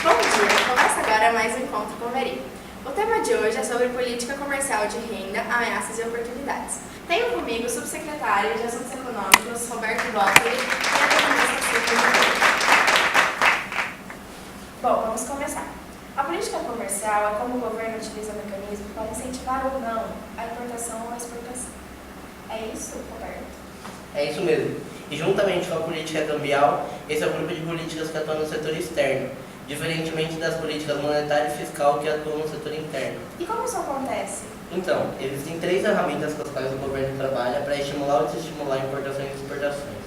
Bom dia, começa agora mais um Encontro com Veri. O tema de hoje é sobre política comercial de renda, ameaças e oportunidades. Tenho comigo o subsecretário de Assuntos Econômicos, Roberto Bottoli, e a economista Silvia Ribeiro. Bom, vamos começar. A política comercial é como o governo utiliza mecanismos para incentivar ou não a importação ou a exportação. É isso, Roberto? É isso mesmo. E juntamente com a política cambial, esse é o grupo de políticas que atua no setor externo, diferentemente das políticas monetária e fiscal que atuam no setor interno. E como isso acontece? Então, existem 3 ferramentas com as quais o governo trabalha para estimular ou desestimular importações e exportações.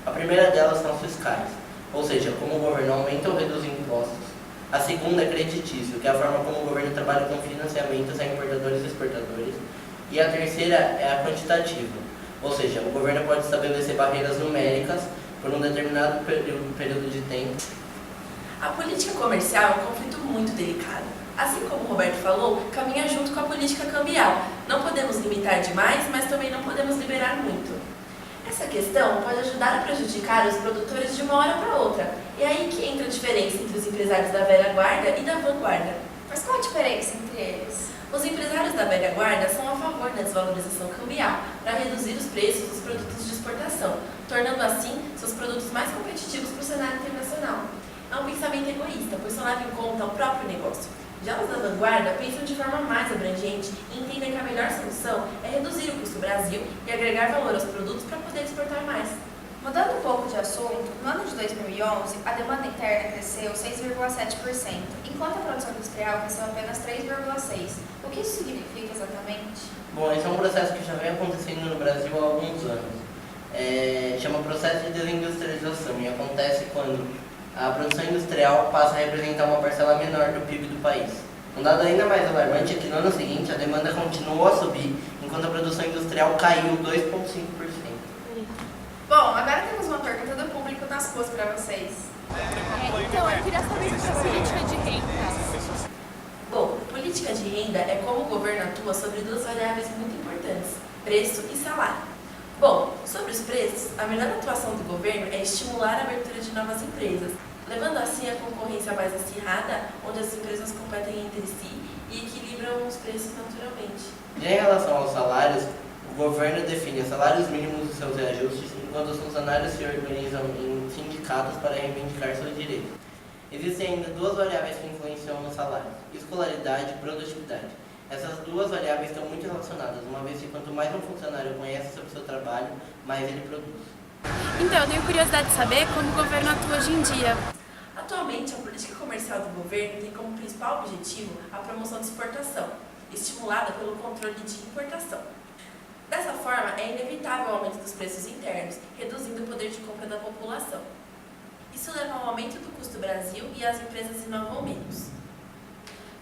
A primeira delas são fiscais, ou seja, como o governo aumenta ou reduz impostos. A segunda é creditício, que é a forma como o governo trabalha com financiamentos a importadores e exportadores. E a terceira é a quantitativa, ou seja, o governo pode estabelecer barreiras numéricas por um determinado período de tempo. A política comercial é um conflito muito delicado. Assim como o Roberto falou, caminha junto com a política cambial. Não podemos limitar demais, mas também não podemos liberar muito. Essa questão pode ajudar a prejudicar os produtores de uma hora para outra. E é aí que entra a diferença entre os empresários da velha guarda e da vanguarda. Mas qual a diferença entre eles? Os empresários da velha guarda são a favor da desvalorização cambial para reduzir os preços dos produtos de exportação, tornando assim seus produtos mais competitivos para o cenário internacional. É um pensamento egoísta, pois só leva em conta o próprio negócio. Já os da vanguarda pensam de forma mais abrangente e entendem que a melhor solução é reduzir o custo Brasil e agregar valor aos produtos para poder exportar mais. Mudando um pouco de assunto, no ano de 2011, a demanda interna cresceu 6,7%, enquanto a produção industrial cresceu apenas 3,6%. O que isso significa exatamente? Bom, esse é um processo que já vem acontecendo no Brasil há alguns anos. Chama processo de desindustrialização e acontece quando a produção industrial passa a representar uma parcela menor do PIB do país. Um dado ainda mais alarmante é que no ano seguinte a demanda continuou a subir, enquanto a produção industrial caiu 2,5%. Bom, agora temos uma pergunta do público nas ruas para vocês. Então, eu queria saber sobre a política de renda. Bom, política de renda é como o governo atua sobre 2 variáveis muito importantes, preço e salário. Bom, sobre os preços, a melhor atuação do governo é estimular a abertura de novas empresas, levando assim a concorrência mais acirrada, onde as empresas competem entre si e equilibram os preços naturalmente. Já em relação aos salários, o governo define os salários mínimos e seus reajustes, enquanto os funcionários se organizam em sindicatos para reivindicar seus direitos. Existem ainda 2 variáveis que influenciam no salário: escolaridade e produtividade. Essas 2 variáveis estão muito relacionadas, uma vez que quanto mais um funcionário conhece sobre o seu trabalho, mais ele produz. Então, eu tenho curiosidade de saber como o governo atua hoje em dia. Atualmente, a política comercial do governo tem como principal objetivo a promoção de exportação, estimulada pelo controle de importação. Dessa forma, é inevitável o aumento dos preços internos, reduzindo o poder de compra da população. Isso leva ao aumento do custo Brasil e as empresas inovam menos.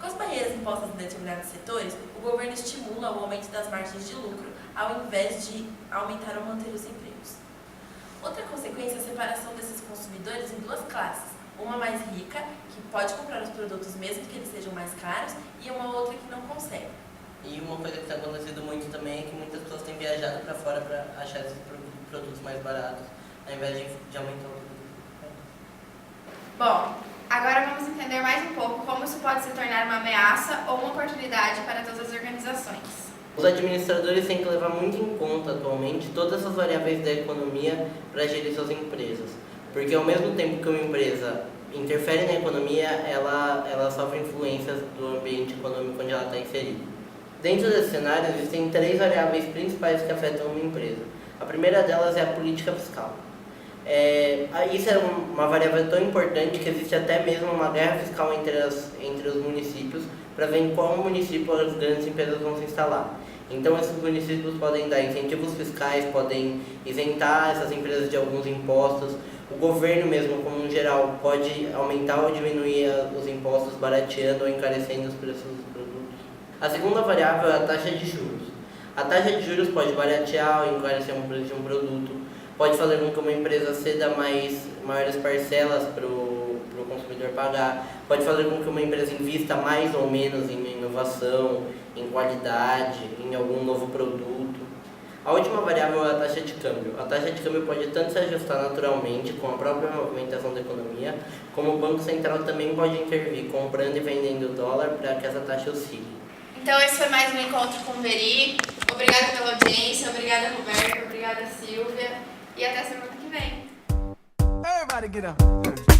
Com as barreiras impostas em determinados setores, o governo estimula o aumento das margens de lucro, ao invés de aumentar ou manter os empregos. Outra consequência é a separação desses consumidores em 2 classes, uma mais rica, que pode comprar os produtos mesmo que eles sejam mais caros, e uma outra que não consegue. E uma coisa que tem acontecido muito também é que muitas pessoas têm viajado para fora para achar esses produtos mais baratos, ao invés de aumentar o produto. Bom, agora vamos entender mais um pouco como isso pode se tornar uma ameaça ou uma oportunidade para todas as organizações. Os administradores têm que levar muito em conta atualmente todas essas variáveis da economia para gerir suas empresas, porque ao mesmo tempo que uma empresa interfere na economia, ela sofre influências do ambiente econômico onde ela está inserida. Dentro desse cenário, existem 3 variáveis principais que afetam uma empresa. A primeira delas é a política fiscal. Isso é uma variável tão importante que existe até mesmo uma guerra fiscal entre os municípios para ver em qual município as grandes empresas vão se instalar. Então, esses municípios podem dar incentivos fiscais, podem isentar essas empresas de alguns impostos. O governo mesmo, como um geral, pode aumentar ou diminuir os impostos, barateando ou encarecendo os preços dos produtos. A segunda variável é a taxa de juros. A taxa de juros pode baratear ou encarecer o preço de um produto, pode fazer com que uma empresa ceda maiores parcelas para o consumidor pagar, pode fazer com que uma empresa invista mais ou menos em inovação, em qualidade, em algum novo produto. A última variável é a taxa de câmbio. A taxa de câmbio pode tanto se ajustar naturalmente com a própria movimentação da economia, como o Banco Central também pode intervir comprando e vendendo dólar para que essa taxa oscile. Então esse foi mais um encontro com o Veri. Obrigada pela audiência, obrigada Roberto, obrigada Silvia e até semana que vem. Everybody get up.